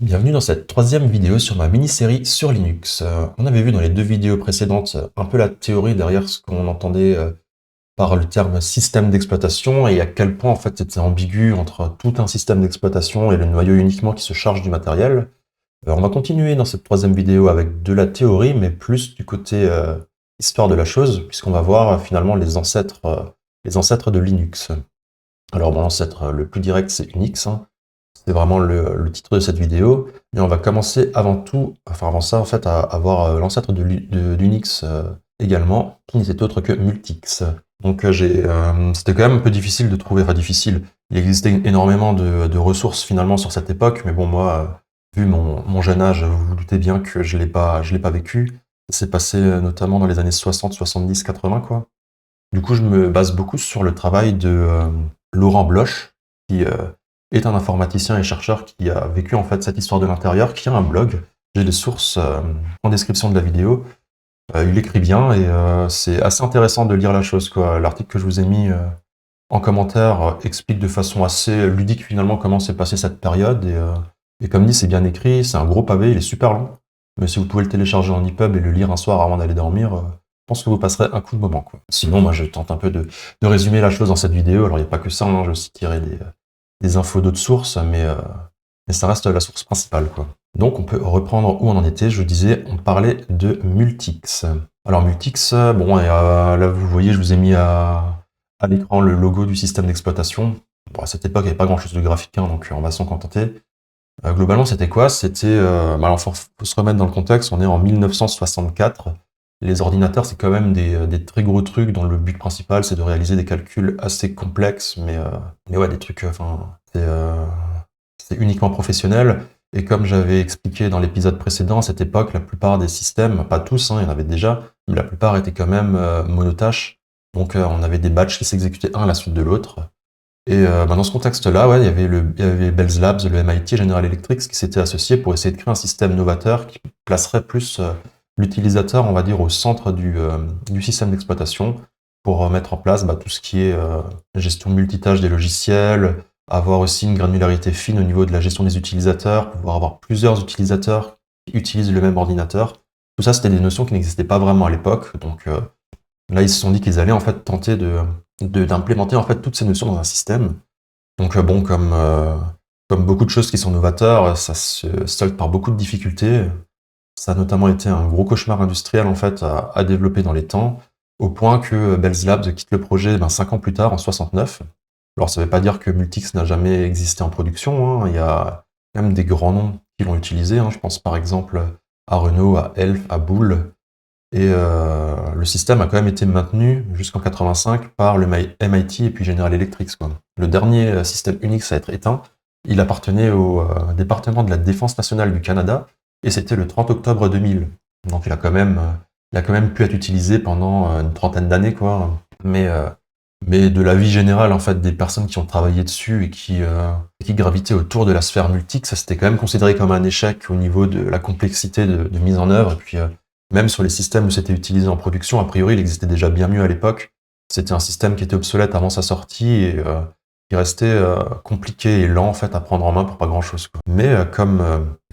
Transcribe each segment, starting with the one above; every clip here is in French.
Bienvenue dans cette troisième vidéo sur ma mini-série sur Linux. On avait vu dans les deux vidéos précédentes un peu la théorie derrière ce qu'on entendait par le terme système d'exploitation et à quel point en fait c'était ambigu entre tout un système d'exploitation et le noyau uniquement qui se charge du matériel. On va continuer dans cette troisième vidéo avec de la théorie, mais plus du côté histoire de la chose, puisqu'on va voir finalement les ancêtres de Linux. Alors mon ancêtre le plus direct c'est Unix, hein. C'est vraiment le titre de cette vidéo. Mais on va commencer avant tout, enfin avant ça en fait, à voir l'ancêtre d'Unix également, qui n'était autre que Multics. Donc c'était quand même un peu difficile de trouver, enfin difficile. Il existait énormément de ressources finalement sur cette époque, mais bon moi, vu mon jeune âge, vous vous doutez bien que je l'ai pas vécu. Ça s'est passé notamment dans les années 60, 70, 80 quoi. Du coup je me base beaucoup sur le travail de Laurent Bloch, qui est un informaticien et chercheur qui a vécu en fait cette histoire de l'intérieur, qui a un blog. J'ai des sources en description de la vidéo. Il écrit bien et c'est assez intéressant de lire la chose, quoi. L'article que je vous ai mis en commentaire explique de façon assez ludique finalement comment s'est passée cette période et comme dit c'est bien écrit, c'est un gros pavé, il est super long. Mais si vous pouvez le télécharger en EPUB et le lire un soir avant d'aller dormir, je pense que vous passerez un coup de moment, quoi. Sinon, moi je tente un peu de résumer la chose dans cette vidéo. Alors il n'y a pas que ça, hein, je vais aussi tirer des infos d'autres sources, mais ça reste la source principale, quoi. Donc on peut reprendre où on en était. Je vous disais, on parlait de Multics. Alors Multics, bon, et, là vous voyez, je vous ai mis à l'écran le logo du système d'exploitation. Bon, à cette époque, il n'y avait pas grand-chose de graphique, hein, donc on va s'en contenter. Globalement, c'était quoi? C'était, alors faut se remettre dans le contexte, on est en 1964. Les ordinateurs, c'est quand même des très gros trucs dont le but principal, c'est de réaliser des calculs assez complexes, mais ouais, des trucs, enfin, c'est uniquement professionnel. Et comme j'avais expliqué dans l'épisode précédent, à cette époque, la plupart des systèmes, pas tous, hein, il y en avait déjà, mais la plupart étaient quand même monotâches. Donc on avait des batchs qui s'exécutaient un à la suite de l'autre. Et dans ce contexte-là, ouais, il y avait Bell Labs, le MIT, General Electric, qui s'étaient associés pour essayer de créer un système novateur qui placerait plus l'utilisateur, on va dire, au centre du système d'exploitation pour mettre en place tout ce qui est gestion multitâche des logiciels, avoir aussi une granularité fine au niveau de la gestion des utilisateurs, pouvoir avoir plusieurs utilisateurs qui utilisent le même ordinateur. Tout ça, c'était des notions qui n'existaient pas vraiment à l'époque. Donc là, ils se sont dit qu'ils allaient en fait tenter d'implémenter en fait toutes ces notions dans un système. Donc bon, comme beaucoup de choses qui sont novateurs, ça se solde par beaucoup de difficultés. Ça a notamment été un gros cauchemar industriel en fait à développer dans les temps, au point que Bell Labs quitte le projet 5 ans plus tard, en 69. Alors ça ne veut pas dire que Multics n'a jamais existé en production, hein. Il y a même des grands noms qui l'ont utilisé, hein. Je pense par exemple à Renault, à Elf, à Bull. Et le système a quand même été maintenu jusqu'en 85 par le MIT et puis General Electric, quoi. Le dernier système Unix à être éteint, il appartenait au département de la Défense nationale du Canada, et c'était le 30 octobre 2000. Donc il a quand même pu être utilisé pendant une trentaine d'années, quoi. Mais de la vie générale, en fait, des personnes qui ont travaillé dessus et qui gravitaient autour de la sphère Multics, ça c'était quand même considéré comme un échec au niveau de la complexité de mise en œuvre. Et puis même sur les systèmes où c'était utilisé en production, a priori, il existait déjà bien mieux à l'époque. C'était un système qui était obsolète avant sa sortie et qui restait compliqué et lent en fait à prendre en main pour pas grand-chose, quoi. Mais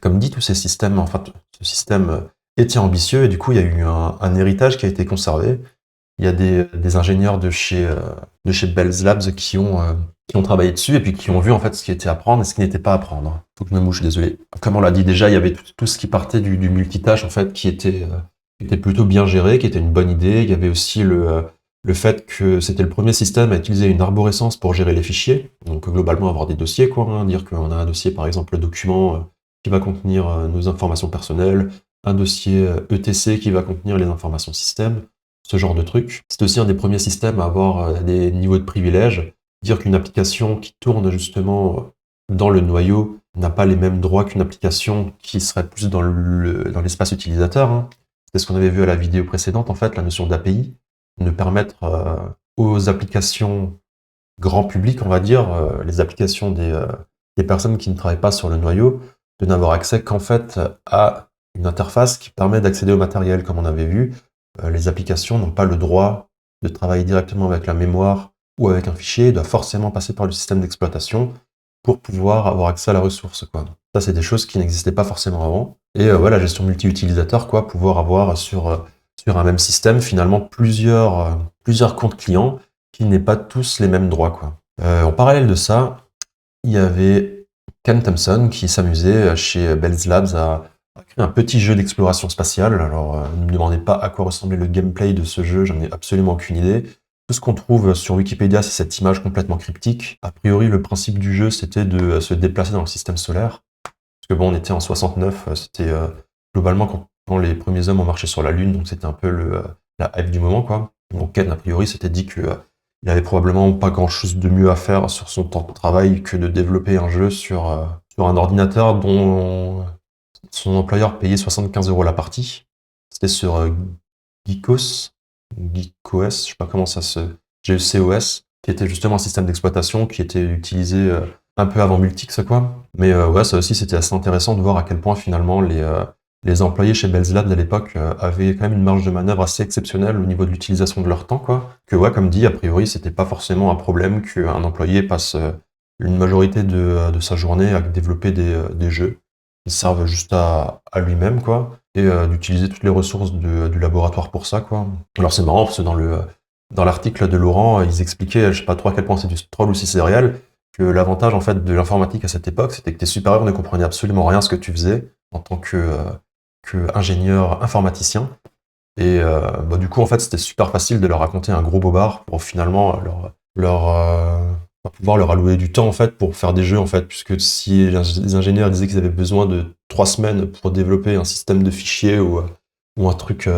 comme dit, tous ces systèmes, enfin, ce système était ambitieux et du coup, il y a eu un héritage qui a été conservé. Il y a des ingénieurs de chez Bell Labs qui ont travaillé dessus et puis qui ont vu en fait ce qui était à prendre et ce qui n'était pas à prendre. Faut que je me mouche, désolé. Comme on l'a dit déjà, il y avait tout ce qui partait du multitâche en fait qui était plutôt bien géré, qui était une bonne idée. Il y avait aussi le fait que c'était le premier système à utiliser une arborescence pour gérer les fichiers. Donc globalement avoir des dossiers, quoi, hein, dire qu'on a un dossier par exemple document qui va contenir nos informations personnelles, un dossier ETC qui va contenir les informations système, ce genre de truc. C'est aussi un des premiers systèmes à avoir des niveaux de privilèges, dire qu'une application qui tourne justement dans le noyau n'a pas les mêmes droits qu'une application qui serait plus dans l'espace utilisateur, hein. C'est ce qu'on avait vu à la vidéo précédente, en fait, la notion d'API, de permettre aux applications grand public, on va dire, les applications des personnes qui ne travaillent pas sur le noyau, de n'avoir accès qu'en fait à une interface qui permet d'accéder au matériel, comme on avait vu. Les applications n'ont pas le droit de travailler directement avec la mémoire ou avec un fichier, doivent forcément passer par le système d'exploitation pour pouvoir avoir accès à la ressource, quoi. Ça, c'est des choses qui n'existaient pas forcément avant. Et la gestion multi-utilisateur, quoi, pouvoir avoir sur un même système, finalement, plusieurs comptes clients qui n'aient pas tous les mêmes droits, quoi. En parallèle de ça, il y avait Ken Thompson qui s'amusait chez Bell's Labs à créer un petit jeu d'exploration spatiale. Alors, ne me demandez pas à quoi ressemblait le gameplay de ce jeu, j'en ai absolument aucune idée. Tout ce qu'on trouve sur Wikipédia, c'est cette image complètement cryptique. A priori, le principe du jeu, c'était de se déplacer dans le système solaire. Parce que bon, on était en 69, c'était globalement quand les premiers hommes ont marché sur la Lune, donc c'était un peu la hype du moment, quoi. Donc Ken, a priori, s'était dit que il avait probablement pas grand-chose de mieux à faire sur son temps de travail que de développer un jeu sur un ordinateur dont son employeur payait 75 € la partie. C'était sur Geekos, je sais pas comment ça se... GECOS, qui était justement un système d'exploitation qui était utilisé un peu avant Multics, quoi. Mais ouais, ça aussi, c'était assez intéressant de voir à quel point finalement les employés chez Bell's Labs à l'époque avaient quand même une marge de manœuvre assez exceptionnelle au niveau de l'utilisation de leur temps, quoi. Que ouais, comme dit, a priori, c'était pas forcément un problème qu'un employé passe une majorité de sa journée à développer des jeux qui servent juste à lui-même, quoi, et d'utiliser toutes les ressources du laboratoire pour ça, quoi. Alors c'est marrant parce que dans l'article de Laurent, ils expliquaient, je sais pas trop à quel point c'est du troll ou si c'est réel, que l'avantage en fait de l'informatique à cette époque, c'était que tes supérieurs ne comprenaient absolument rien à ce que tu faisais en tant que ingénieur informaticien. Et du coup, en fait, c'était super facile de leur raconter un gros bobard pour finalement pouvoir leur allouer du temps en fait pour faire des jeux en fait, puisque si les ingénieurs disaient qu'ils avaient besoin de 3 semaines pour développer un système de fichiers ou un truc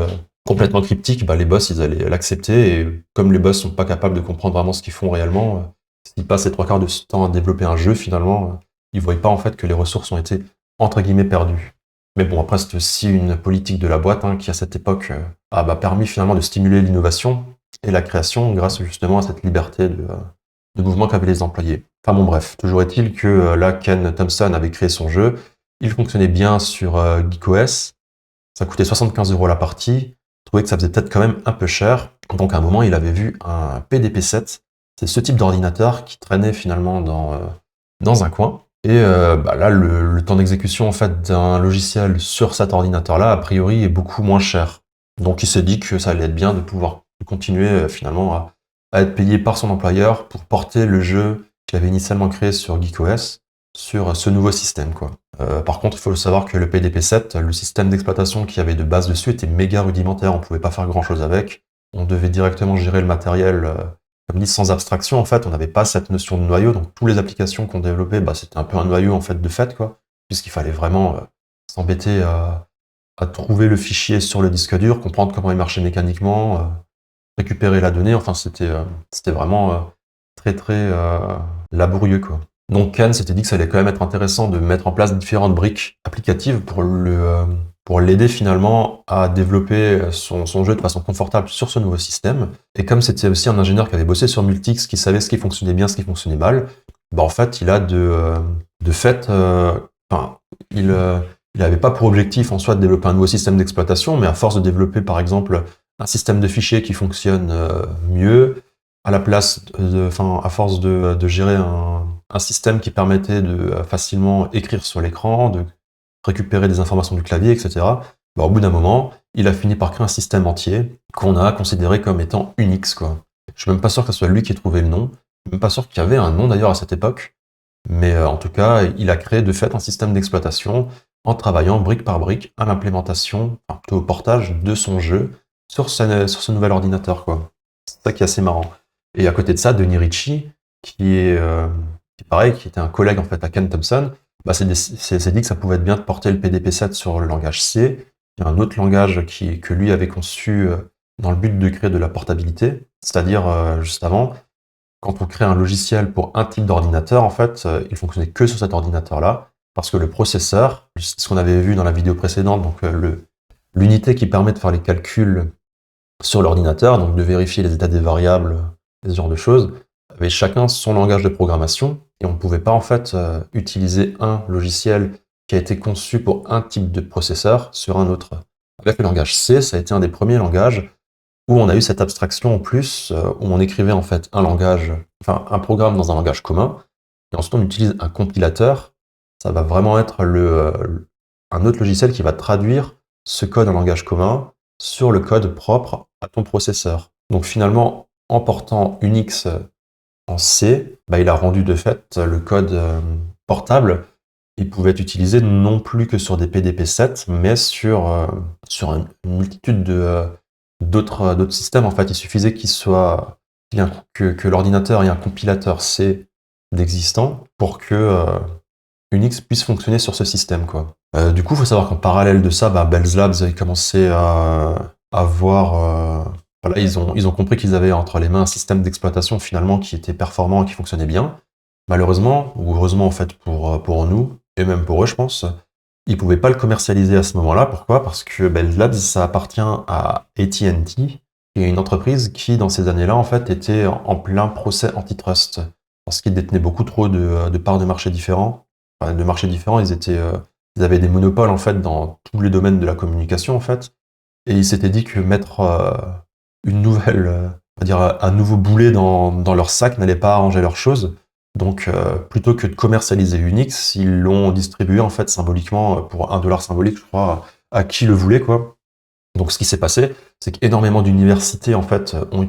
complètement cryptique, bah, les boss ils allaient l'accepter, et comme les boss sont pas capables de comprendre vraiment ce qu'ils font réellement, s'ils passent les 3 quarts de ce temps à développer un jeu, finalement, ils voient pas en fait que les ressources ont été entre guillemets perdues. Mais bon, après, c'est aussi une politique de la boîte qui, à cette époque, a permis finalement de stimuler l'innovation et la création grâce justement à cette liberté de mouvement qu'avaient les employés. Enfin bon, bref, toujours est-il que là, Ken Thompson avait créé son jeu, il fonctionnait bien sur GeekOS, ça coûtait 75 € la partie, il trouvait que ça faisait peut-être quand même un peu cher, donc à un moment, il avait vu un PDP-7, c'est ce type d'ordinateur qui traînait finalement dans un coin. Et là, le temps d'exécution en fait d'un logiciel sur cet ordinateur-là, a priori, est beaucoup moins cher. Donc il s'est dit que ça allait être bien de pouvoir continuer finalement à être payé par son employeur pour porter le jeu qu'il avait initialement créé sur GeekOS sur ce nouveau système, quoi. Par contre, il faut savoir que le PDP-7, le système d'exploitation qu'il y avait de base dessus, était méga rudimentaire, on pouvait pas faire grand-chose avec. On devait directement gérer le matériel comme dit, sans abstraction, en fait, on n'avait pas cette notion de noyau, donc toutes les applications qu'on développait, c'était un peu un noyau en fait de fait, quoi, puisqu'il fallait vraiment s'embêter à trouver le fichier sur le disque dur, comprendre comment il marchait mécaniquement, récupérer la donnée, enfin c'était vraiment très très laborieux, quoi. Donc Ken s'était dit que ça allait quand même être intéressant de mettre en place différentes briques applicatives pour l'aider finalement à développer son jeu de façon confortable sur ce nouveau système. Et comme c'était aussi un ingénieur qui avait bossé sur Multics, qui savait ce qui fonctionnait bien, ce qui fonctionnait mal, en fait, il a de fait, il n'avait pas pour objectif en soi de développer un nouveau système d'exploitation, mais à force de développer par exemple un système de fichiers qui fonctionne mieux, à force de gérer un système qui permettait de facilement écrire sur l'écran, de récupérer des informations du clavier, etc. Au bout d'un moment, il a fini par créer un système entier qu'on a considéré comme étant Unix, quoi. Je suis même pas sûr que ce soit lui qui ait trouvé le nom. Je suis même pas sûr qu'il y avait un nom d'ailleurs à cette époque. Mais en tout cas, il a créé de fait un système d'exploitation en travaillant brique par brique à l'implémentation, plutôt au portage de son jeu sur ce nouvel ordinateur, quoi. C'est ça qui est assez marrant. Et à côté de ça, Denis Ritchie, qui était un collègue en fait à Ken Thompson, s'est dit que ça pouvait être bien de porter le PDP-7 sur le langage C. Il y a un autre langage que lui avait conçu dans le but de créer de la portabilité, c'est-à-dire juste avant, quand on crée un logiciel pour un type d'ordinateur, en fait, il fonctionnait que sur cet ordinateur-là, parce que le processeur, ce qu'on avait vu dans la vidéo précédente, donc l'unité qui permet de faire les calculs sur l'ordinateur, donc de vérifier les états des variables, ce genre de choses, avait chacun son langage de programmation, et on ne pouvait pas en fait utiliser un logiciel qui a été conçu pour un type de processeur sur un autre. Avec le langage C, ça a été un des premiers langages où on a eu cette abstraction en plus, où on écrivait en fait un programme dans un langage commun, et ensuite on utilise un compilateur ça va vraiment être un autre logiciel qui va traduire ce code en langage commun sur le code propre à ton processeur. Donc finalement, en portant Unix en C, bah, il a rendu de fait le code portable. Il pouvait être utilisé non plus que sur des PDP-7, mais sur une multitude d'autres systèmes. En fait, il suffisait que l'ordinateur ait un compilateur C d'existant pour que Unix puisse fonctionner sur ce système, quoi. Du coup, il faut savoir qu'en parallèle de ça, bah, Bell Labs a commencé à voir... voilà, ils ont compris qu'ils avaient entre les mains un système d'exploitation finalement qui était performant et qui fonctionnait bien. Malheureusement, ou heureusement en fait pour nous, et même pour eux je pense, ils pouvaient pas le commercialiser à ce moment-là. Pourquoi? Parce que Bell Labs, ça appartient à AT&T, qui est une entreprise qui, dans ces années-là, en fait, était en plein procès antitrust, parce qu'ils détenaient beaucoup trop de parts de marché différents. Enfin, de marchés différents, ils avaient des monopoles, en fait, dans tous les domaines de la communication, en fait. Et ils s'étaient dit que mettre une nouvelle, on va dire, un nouveau boulet dans leur sac n'allait pas arranger leurs choses. Donc, plutôt que de commercialiser Unix, ils l'ont distribué en fait symboliquement pour $1 symbolique, je crois, à qui le voulait, quoi. Donc, ce qui s'est passé, c'est qu'énormément d'universités en fait ont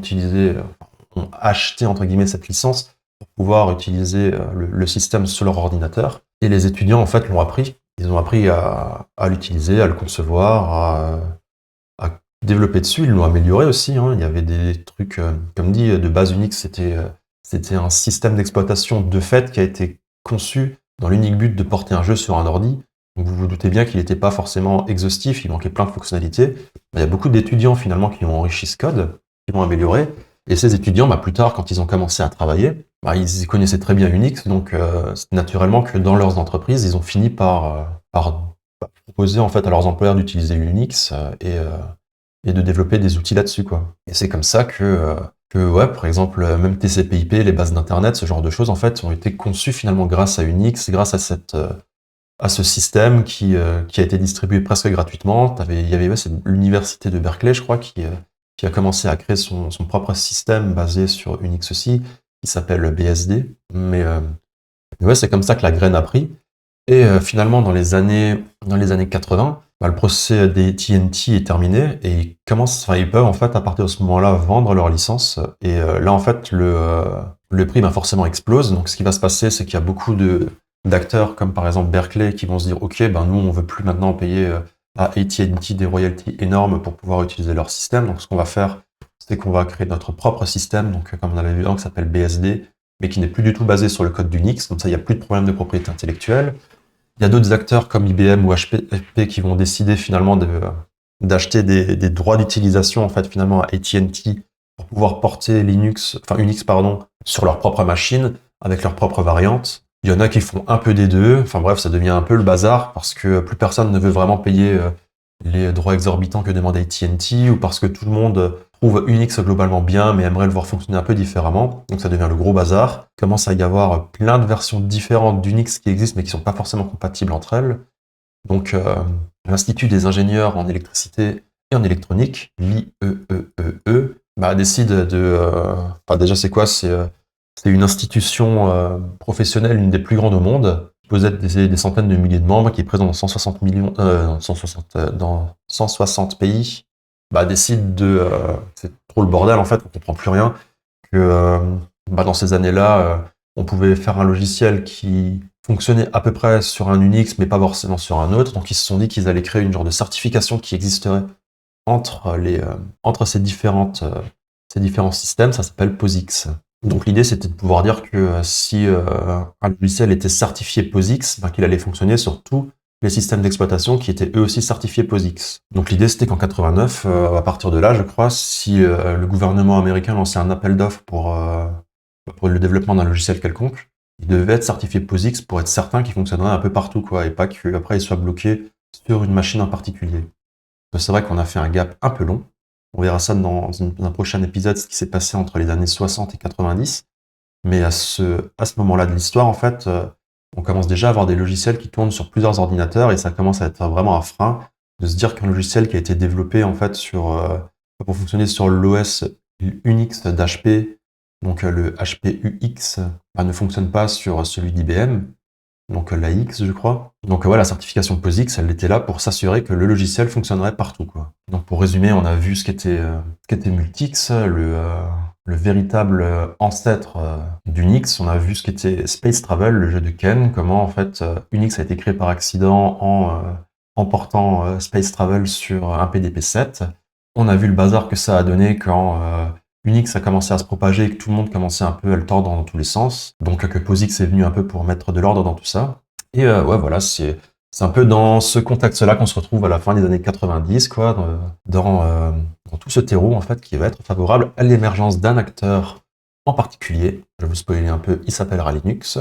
acheté entre guillemets cette licence pour pouvoir utiliser le système sur leur ordinateur. Et les étudiants en fait l'ont appris. Ils ont appris à l'utiliser, à le concevoir, à développer dessus. Ils l'ont amélioré aussi, hein. Il y avait des trucs, comme dit, de base Unix, c'était un système d'exploitation de fait qui a été conçu dans l'unique but de porter un jeu sur un ordi. Donc vous vous doutez bien qu'il n'était pas forcément exhaustif, il manquait plein de fonctionnalités. Il y a beaucoup d'étudiants finalement qui ont enrichi ce code, qui l'ont amélioré. Et ces étudiants, bah, plus tard, quand ils ont commencé à travailler, bah, ils connaissaient très bien Unix, donc c'est naturellement que dans leurs entreprises, ils ont fini par proposer en fait à leurs employeurs d'utiliser Unix et de développer des outils là-dessus, quoi. Et c'est comme ça que ouais, par exemple, même TCP/IP, les bases d'internet, ce genre de choses, en fait, ont été conçues finalement grâce à Unix, grâce à ce système qui a été distribué presque gratuitement. Il y avait ouais, c'est l'université de Berkeley, je crois, qui a commencé à créer son propre système basé sur Unix aussi, qui s'appelle BSD. Mais ouais, c'est comme ça que la graine a pris. Et finalement, dans les années 80, bah, le procès des TNT est terminé et ils peuvent en fait à partir de ce moment-là vendre leur licence. Et là en fait le prix bah, forcément explose. Donc ce qui va se passer, c'est qu'il y a beaucoup d'acteurs comme par exemple Berkeley qui vont se dire ok, ben nous on veut plus maintenant payer à AT&T des royalties énormes pour pouvoir utiliser leur système. Donc ce qu'on va faire, c'est qu'on va créer notre propre système. Donc comme on avait vu avant, qui s'appelle BSD, mais qui n'est plus du tout basé sur le code d'Unix. Comme ça, il n'y a plus de problème de propriété intellectuelle. Il y a d'autres acteurs comme IBM ou HP qui vont décider finalement d'acheter des droits d'utilisation en fait finalement à AT&T pour pouvoir porter Unix pardon, sur leur propre machine avec leur propre variante. Il y en a qui font un peu des deux. Enfin bref, ça devient un peu le bazar parce que plus personne ne veut vraiment payer les droits exorbitants que demande AT&T ou parce que tout le monde trouve Unix globalement bien mais aimerait le voir fonctionner un peu différemment. Donc ça devient le gros bazar. Il commence à y avoir plein de versions différentes d'Unix qui existent mais qui ne sont pas forcément compatibles entre elles. Donc l'Institut des ingénieurs en électricité et en électronique, l'IEEE, bah, décide enfin déjà c'est quoi? C'est une institution professionnelle, une des plus grandes au monde, qui possède des centaines de milliers de membres, qui est présente dans 160 millions, 160, dans 160 pays, bah, décide c'est trop le bordel en fait, on comprend plus rien, que bah, dans ces années-là, on pouvait faire un logiciel qui fonctionnait à peu près sur un Unix, mais pas forcément sur un autre. Donc ils se sont dit qu'ils allaient créer une genre de certification qui existerait entre ces différents systèmes. Ça s'appelle POSIX. Donc l'idée, c'était de pouvoir dire que si un logiciel était certifié POSIX, ben, qu'il allait fonctionner sur tous les systèmes d'exploitation qui étaient eux aussi certifiés POSIX. Donc l'idée, c'était qu'en 89, à partir de là, je crois, si le gouvernement américain lançait un appel d'offres pour le développement d'un logiciel quelconque, il devait être certifié POSIX pour être certain qu'il fonctionnerait un peu partout, quoi, et pas qu'après il soit bloqué sur une machine en particulier. C'est vrai qu'on a fait un gap un peu long. On verra ça dans un prochain épisode, ce qui s'est passé entre les années 60 et 90. Mais à ce moment-là de l'histoire, en fait, on commence déjà à avoir des logiciels qui tournent sur plusieurs ordinateurs et ça commence à être vraiment un frein de se dire qu'un logiciel qui a été développé en fait pour fonctionner sur l'OS Unix d'HP, donc le HPUX, bah, ne fonctionne pas sur celui d'IBM. donc l'AX, je crois. Donc ouais, la certification POSIX, elle était là pour s'assurer que le logiciel fonctionnerait partout, quoi. Donc pour résumer, on a vu ce qu'était Multics, le véritable ancêtre d'Unix. On a vu ce qu'était Space Travel, le jeu de Ken, comment en fait Unix a été créé par accident en portant Space Travel sur un PDP-7. On a vu le bazar que ça a donné quand Unix a commencé à se propager et que tout le monde commençait un peu à le tordre dans tous les sens. Donc que POSIX est venu un peu pour mettre de l'ordre dans tout ça. Et ouais, voilà, c'est un peu dans ce contexte-là qu'on se retrouve à la fin des années 90, quoi, dans tout ce terreau, en fait, qui va être favorable à l'émergence d'un acteur en particulier. Je vais vous spoiler un peu, il s'appellera Linux.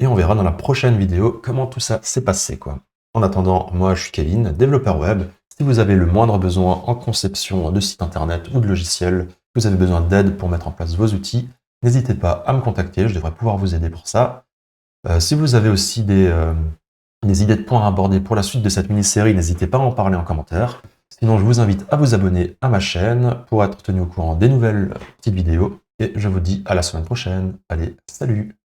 Et on verra dans la prochaine vidéo comment tout ça s'est passé, quoi. En attendant, moi, je suis Kevin, développeur web. Si vous avez le moindre besoin en conception de site internet ou de logiciel, vous avez besoin d'aide pour mettre en place vos outils, n'hésitez pas à me contacter, je devrais pouvoir vous aider pour ça. Si vous avez aussi des idées de points à aborder pour la suite de cette mini-série, n'hésitez pas à en parler en commentaire. Sinon, je vous invite à vous abonner à ma chaîne pour être tenu au courant des nouvelles petites vidéos. Et je vous dis à la semaine prochaine. Allez, salut!